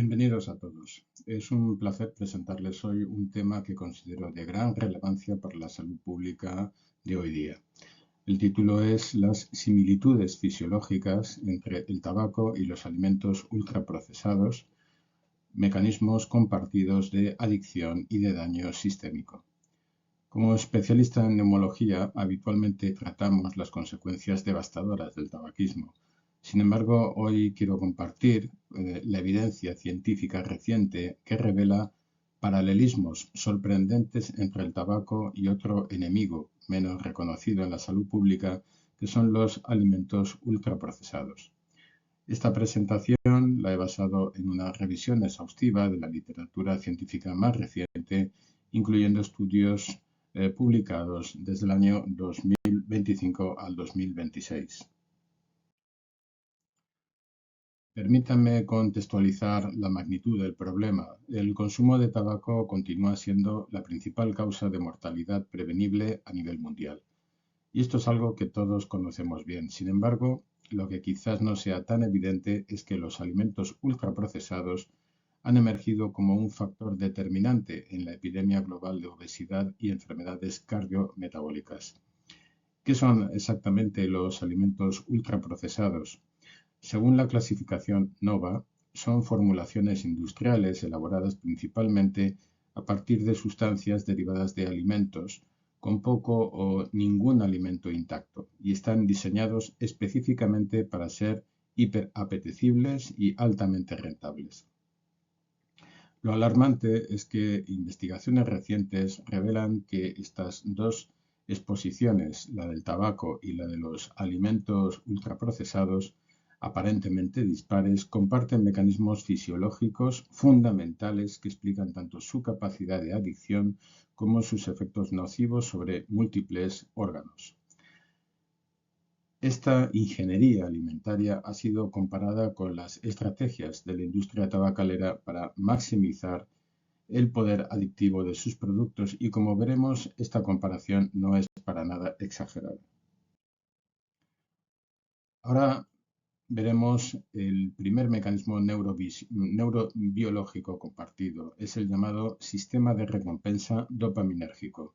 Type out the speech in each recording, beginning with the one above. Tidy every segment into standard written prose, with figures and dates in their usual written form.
Bienvenidos a todos. Es un placer presentarles hoy un tema que considero de gran relevancia para la salud pública de hoy día. El título es Las similitudes fisiológicas entre el tabaco y los alimentos ultraprocesados, mecanismos compartidos de adicción y de daño sistémico. Como especialista en neumología, habitualmente tratamos las consecuencias devastadoras del tabaquismo. Sin embargo, hoy quiero compartir la evidencia científica reciente que revela paralelismos sorprendentes entre el tabaco y otro enemigo menos reconocido en la salud pública, que son los alimentos ultraprocesados. Esta presentación la he basado en una revisión exhaustiva de la literatura científica más reciente, incluyendo estudios publicados desde el año 2025 al 2026. Permítanme contextualizar la magnitud del problema. El consumo de tabaco continúa siendo la principal causa de mortalidad prevenible a nivel mundial. Y esto es algo que todos conocemos bien. Sin embargo, lo que quizás no sea tan evidente es que los alimentos ultraprocesados han emergido como un factor determinante en la epidemia global de obesidad y enfermedades cardiometabólicas. ¿Qué son exactamente los alimentos ultraprocesados? Según la clasificación NOVA, son formulaciones industriales elaboradas principalmente a partir de sustancias derivadas de alimentos con poco o ningún alimento intacto y están diseñados específicamente para ser hiperapetecibles y altamente rentables. Lo alarmante es que investigaciones recientes revelan que estas dos exposiciones, la del tabaco y la de los alimentos ultraprocesados, aparentemente dispares, comparten mecanismos fisiológicos fundamentales que explican tanto su capacidad de adicción como sus efectos nocivos sobre múltiples órganos. Esta ingeniería alimentaria ha sido comparada con las estrategias de la industria tabacalera para maximizar el poder adictivo de sus productos y, como veremos, esta comparación no es para nada exagerada. Ahora veremos el primer mecanismo neurobiológico compartido. Es el llamado sistema de recompensa dopaminérgico.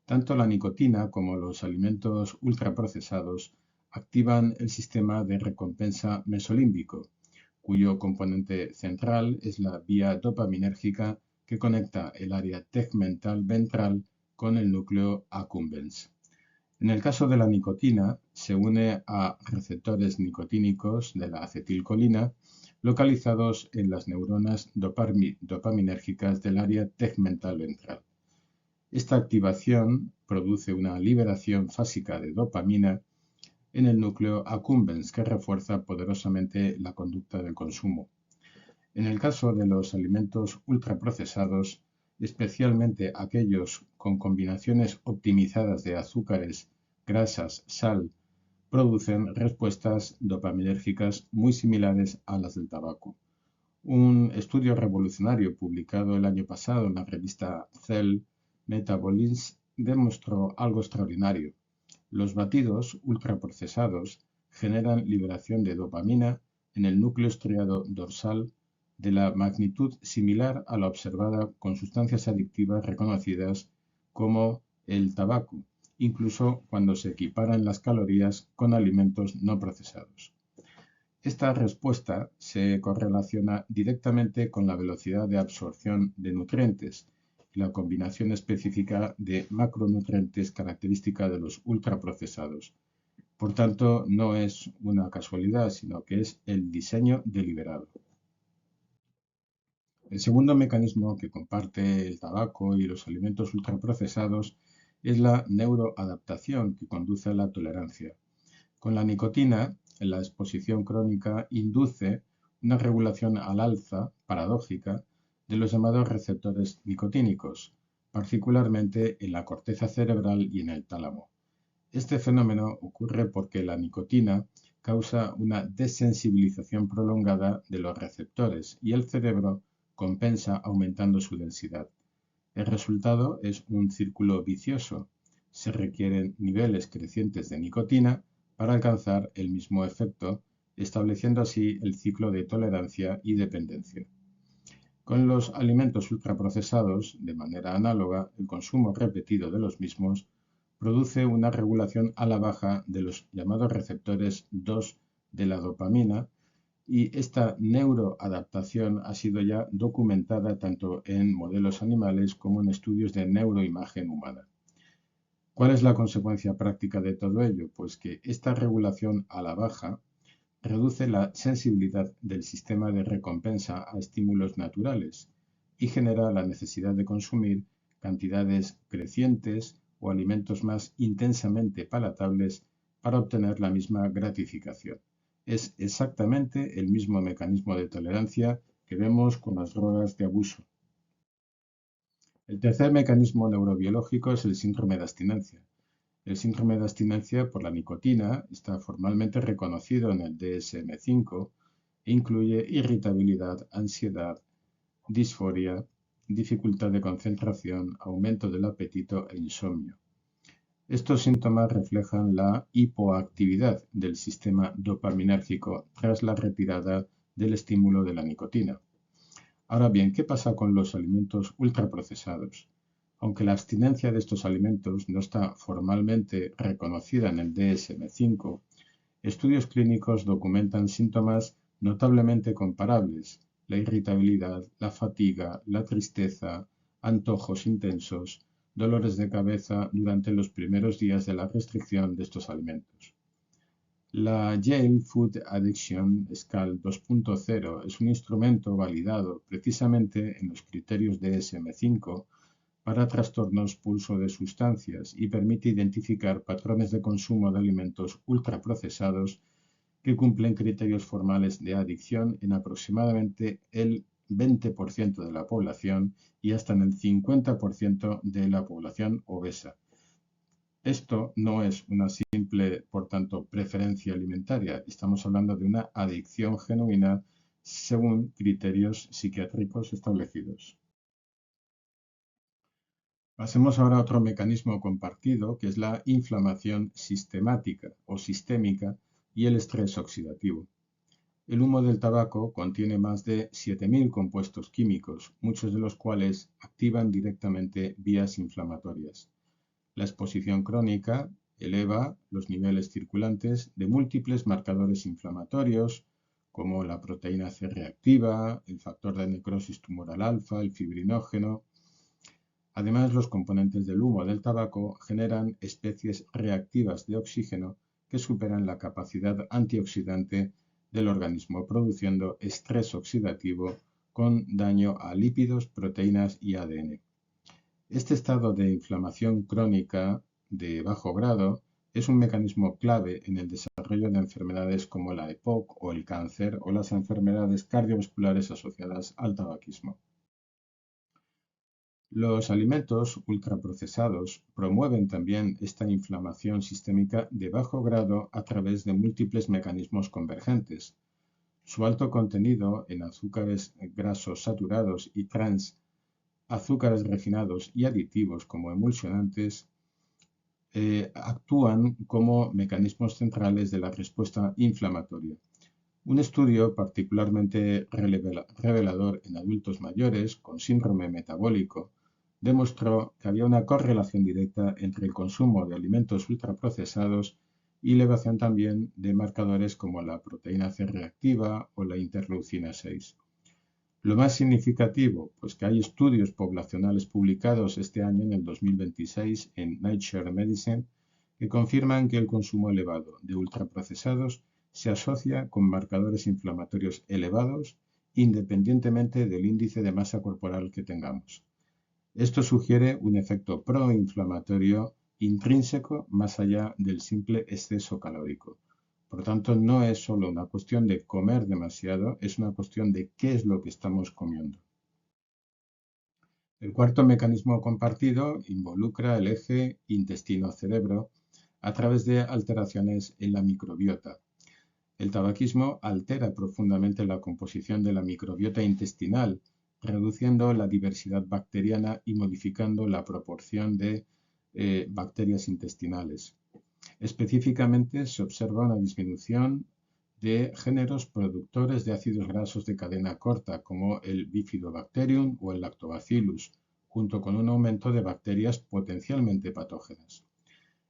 Tanto la nicotina como los alimentos ultraprocesados activan el sistema de recompensa mesolímbico, cuyo componente central es la vía dopaminérgica que conecta el área tegmental ventral con el núcleo accumbens. En el caso de la nicotina, se une a receptores nicotínicos de la acetilcolina localizados en las neuronas dopaminérgicas del área tegmental ventral. Esta activación produce una liberación fásica de dopamina en el núcleo accumbens que refuerza poderosamente la conducta del consumo. En el caso de los alimentos ultraprocesados, especialmente aquellos con combinaciones optimizadas de azúcares, grasas, sal, producen respuestas dopaminérgicas muy similares a las del tabaco. Un estudio revolucionario publicado el año pasado en la revista Cell Metabolism demostró algo extraordinario. Los batidos ultraprocesados generan liberación de dopamina en el núcleo estriado dorsal de la magnitud similar a la observada con sustancias adictivas reconocidas como el tabaco, incluso cuando se equiparan las calorías con alimentos no procesados. Esta respuesta se correlaciona directamente con la velocidad de absorción de nutrientes y la combinación específica de macronutrientes característica de los ultraprocesados. Por tanto, no es una casualidad, sino que es el diseño deliberado. El segundo mecanismo que comparte el tabaco y los alimentos ultraprocesados es la neuroadaptación que conduce a la tolerancia. Con la nicotina, la exposición crónica induce una regulación al alza paradójica de los llamados receptores nicotínicos, particularmente en la corteza cerebral y en el tálamo. Este fenómeno ocurre porque la nicotina causa una desensibilización prolongada de los receptores y el cerebro compensa aumentando su densidad. El resultado es un círculo vicioso. Se requieren niveles crecientes de nicotina para alcanzar el mismo efecto, estableciendo así el ciclo de tolerancia y dependencia. Con los alimentos ultraprocesados, de manera análoga, el consumo repetido de los mismos produce una regulación a la baja de los llamados receptores 2 de la dopamina, y esta neuroadaptación ha sido ya documentada tanto en modelos animales como en estudios de neuroimagen humana. ¿Cuál es la consecuencia práctica de todo ello? Pues que esta regulación a la baja reduce la sensibilidad del sistema de recompensa a estímulos naturales y genera la necesidad de consumir cantidades crecientes o alimentos más intensamente palatables para obtener la misma gratificación. Es exactamente el mismo mecanismo de tolerancia que vemos con las drogas de abuso. El tercer mecanismo neurobiológico es el síndrome de abstinencia. El síndrome de abstinencia por la nicotina está formalmente reconocido en el DSM-5 e incluye irritabilidad, ansiedad, disforia, dificultad de concentración, aumento del apetito e insomnio. Estos síntomas reflejan la hipoactividad del sistema dopaminérgico tras la retirada del estímulo de la nicotina. Ahora bien, ¿qué pasa con los alimentos ultraprocesados? Aunque la abstinencia de estos alimentos no está formalmente reconocida en el DSM-5, estudios clínicos documentan síntomas notablemente comparables: la irritabilidad, la fatiga, la tristeza, antojos intensos, dolores de cabeza durante los primeros días de la restricción de estos alimentos. La Yale Food Addiction Scale 2.0 es un instrumento validado precisamente en los criterios DSM-5 para trastornos por uso de sustancias y permite identificar patrones de consumo de alimentos ultraprocesados que cumplen criterios formales de adicción en aproximadamente el 20% de la población y hasta en el 50% de la población obesa. Esto no es una simple, por tanto, preferencia alimentaria. Estamos hablando de una adicción genuina según criterios psiquiátricos establecidos. Pasemos ahora a otro mecanismo compartido, que es la inflamación sistemática o sistémica y el estrés oxidativo. El humo del tabaco contiene más de 7.000 compuestos químicos, muchos de los cuales activan directamente vías inflamatorias. La exposición crónica eleva los niveles circulantes de múltiples marcadores inflamatorios, como la proteína C reactiva, el factor de necrosis tumoral alfa, el fibrinógeno. Además, los componentes del humo del tabaco generan especies reactivas de oxígeno que superan la capacidad antioxidante del organismo, produciendo estrés oxidativo con daño a lípidos, proteínas y ADN. Este estado de inflamación crónica de bajo grado es un mecanismo clave en el desarrollo de enfermedades como la EPOC o el cáncer o las enfermedades cardiovasculares asociadas al tabaquismo. Los alimentos ultraprocesados promueven también esta inflamación sistémica de bajo grado a través de múltiples mecanismos convergentes. Su alto contenido en azúcares grasos saturados y trans, azúcares refinados y aditivos como emulsionantes actúan como mecanismos centrales de la respuesta inflamatoria. Un estudio particularmente revelador en adultos mayores con síndrome metabólico demostró que había una correlación directa entre el consumo de alimentos ultraprocesados y elevación también de marcadores como la proteína C reactiva o la interleucina 6. Lo más significativo, pues que hay estudios poblacionales publicados este año en el 2026 en Nature Medicine que confirman que el consumo elevado de ultraprocesados se asocia con marcadores inflamatorios elevados independientemente del índice de masa corporal que tengamos. Esto sugiere un efecto proinflamatorio intrínseco más allá del simple exceso calórico. Por tanto, no es solo una cuestión de comer demasiado, es una cuestión de qué es lo que estamos comiendo. El cuarto mecanismo compartido involucra el eje intestino-cerebro a través de alteraciones en la microbiota. El tabaquismo altera profundamente la composición de la microbiota intestinal, reduciendo la diversidad bacteriana y modificando la proporción de bacterias intestinales. Específicamente, se observa una disminución de géneros productores de ácidos grasos de cadena corta, como el Bifidobacterium o el Lactobacillus, junto con un aumento de bacterias potencialmente patógenas.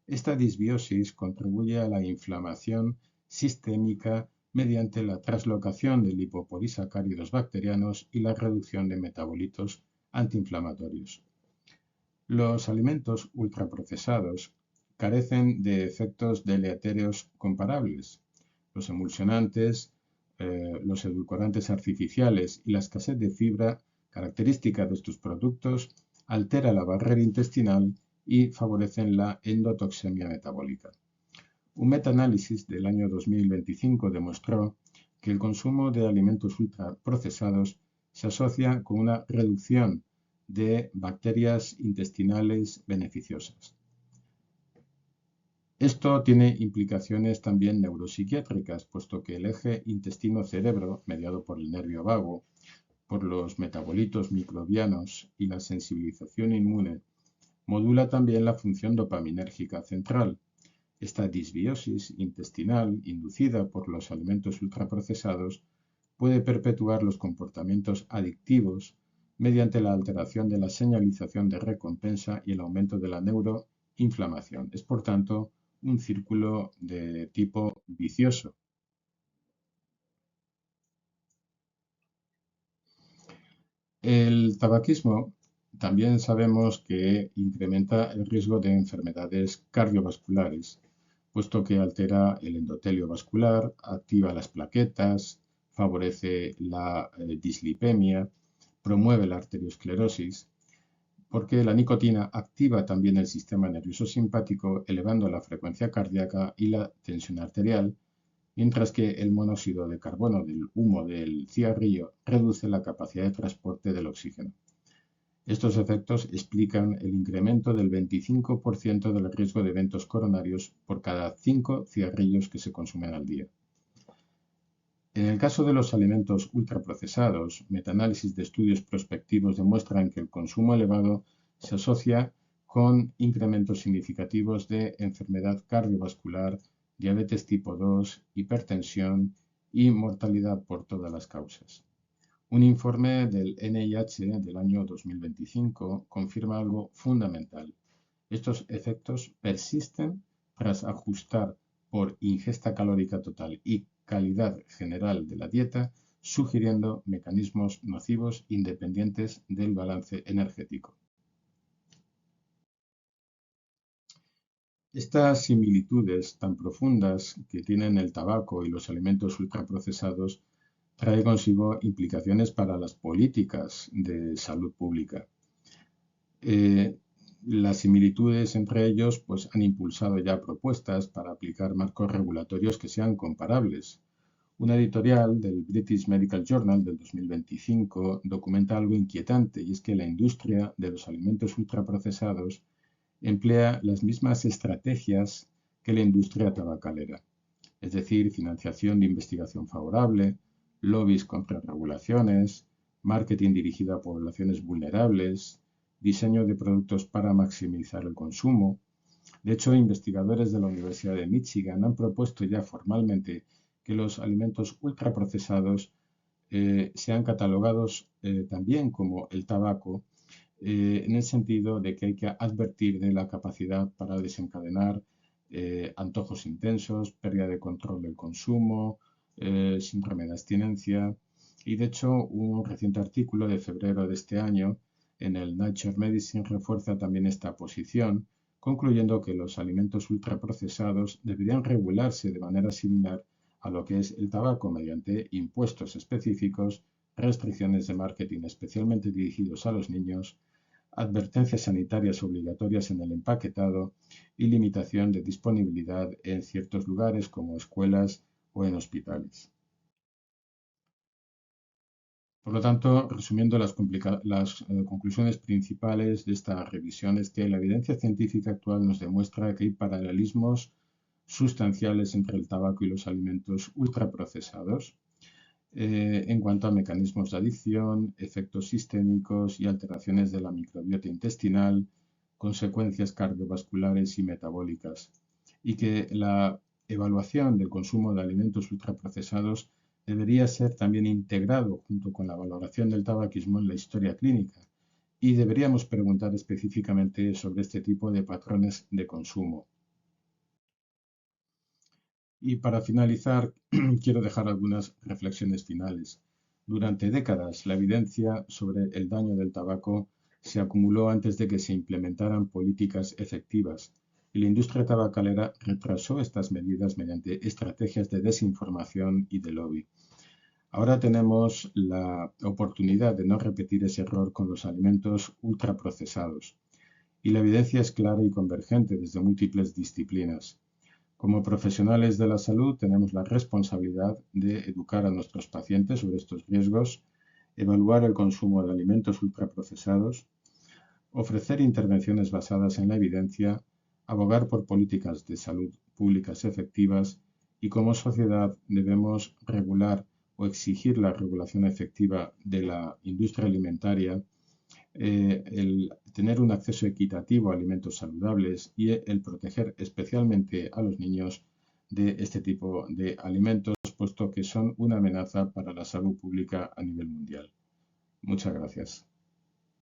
Esta disbiosis contribuye a la inflamación sistémica mediante la translocación de lipopolisacáridos bacterianos y la reducción de metabolitos antiinflamatorios. Los alimentos ultraprocesados carecen de efectos deletéreos comparables. Los emulsionantes, los edulcorantes artificiales y la escasez de fibra, característica de estos productos, altera la barrera intestinal y favorecen la endotoxemia metabólica. Un metaanálisis del año 2025 demostró que el consumo de alimentos ultraprocesados se asocia con una reducción de bacterias intestinales beneficiosas. Esto tiene implicaciones también neuropsiquiátricas, puesto que el eje intestino-cerebro, mediado por el nervio vago, por los metabolitos microbianos y la sensibilización inmune, modula también la función dopaminérgica central. Esta disbiosis intestinal inducida por los alimentos ultraprocesados puede perpetuar los comportamientos adictivos mediante la alteración de la señalización de recompensa y el aumento de la neuroinflamación. Es, por tanto, un círculo de tipo vicioso. El tabaquismo también sabemos que incrementa el riesgo de enfermedades cardiovasculares, puesto que altera el endotelio vascular, activa las plaquetas, favorece la dislipemia, promueve la arteriosclerosis, porque la nicotina activa también el sistema nervioso simpático, elevando la frecuencia cardíaca y la tensión arterial, mientras que el monóxido de carbono del humo del cigarrillo reduce la capacidad de transporte del oxígeno. Estos efectos explican el incremento del 25% del riesgo de eventos coronarios por cada 5 cigarrillos que se consumen al día. En el caso de los alimentos ultraprocesados, metaanálisis de estudios prospectivos demuestran que el consumo elevado se asocia con incrementos significativos de enfermedad cardiovascular, diabetes tipo 2, hipertensión y mortalidad por todas las causas. Un informe del NIH del año 2025 confirma algo fundamental. Estos efectos persisten tras ajustar por ingesta calórica total y calidad general de la dieta, sugiriendo mecanismos nocivos independientes del balance energético. Estas similitudes tan profundas que tienen el tabaco y los alimentos ultraprocesados trae consigo implicaciones para las políticas de salud pública. Las similitudes entre ellos pues, han impulsado ya propuestas para aplicar marcos regulatorios que sean comparables. Una editorial del British Medical Journal del 2025 documenta algo inquietante, y es que la industria de los alimentos ultraprocesados emplea las mismas estrategias que la industria tabacalera, es decir, financiación de investigación favorable, lobbies contra regulaciones, marketing dirigido a poblaciones vulnerables, diseño de productos para maximizar el consumo. De hecho, investigadores de la Universidad de Michigan han propuesto ya formalmente que los alimentos ultraprocesados sean catalogados también como el tabaco, en el sentido de que hay que advertir de la capacidad para desencadenar antojos intensos, pérdida de control del consumo, síndrome de abstinencia. Y de hecho, un reciente artículo de febrero de este año en el Nature Medicine refuerza también esta posición, concluyendo que los alimentos ultraprocesados deberían regularse de manera similar a lo que es el tabaco mediante impuestos específicos, restricciones de marketing especialmente dirigidos a los niños, advertencias sanitarias obligatorias en el empaquetado y limitación de disponibilidad en ciertos lugares como escuelas o en hospitales. Por lo tanto, resumiendo las conclusiones principales de esta revisión es que la evidencia científica actual nos demuestra que hay paralelismos sustanciales entre el tabaco y los alimentos ultraprocesados en cuanto a mecanismos de adicción, efectos sistémicos y alteraciones de la microbiota intestinal, consecuencias cardiovasculares y metabólicas, y que la evaluación del consumo de alimentos ultraprocesados debería ser también integrado junto con la valoración del tabaquismo en la historia clínica y deberíamos preguntar específicamente sobre este tipo de patrones de consumo. Y para finalizar, quiero dejar algunas reflexiones finales. Durante décadas, la evidencia sobre el daño del tabaco se acumuló antes de que se implementaran políticas efectivas, y la industria tabacalera retrasó estas medidas mediante estrategias de desinformación y de lobby. Ahora tenemos la oportunidad de no repetir ese error con los alimentos ultraprocesados, y la evidencia es clara y convergente desde múltiples disciplinas. Como profesionales de la salud tenemos la responsabilidad de educar a nuestros pacientes sobre estos riesgos, evaluar el consumo de alimentos ultraprocesados, ofrecer intervenciones basadas en la evidencia, abogar por políticas de salud públicas efectivas y como sociedad debemos regular o exigir la regulación efectiva de la industria alimentaria, el tener un acceso equitativo a alimentos saludables y el proteger especialmente a los niños de este tipo de alimentos, puesto que son una amenaza para la salud pública a nivel mundial. Muchas gracias.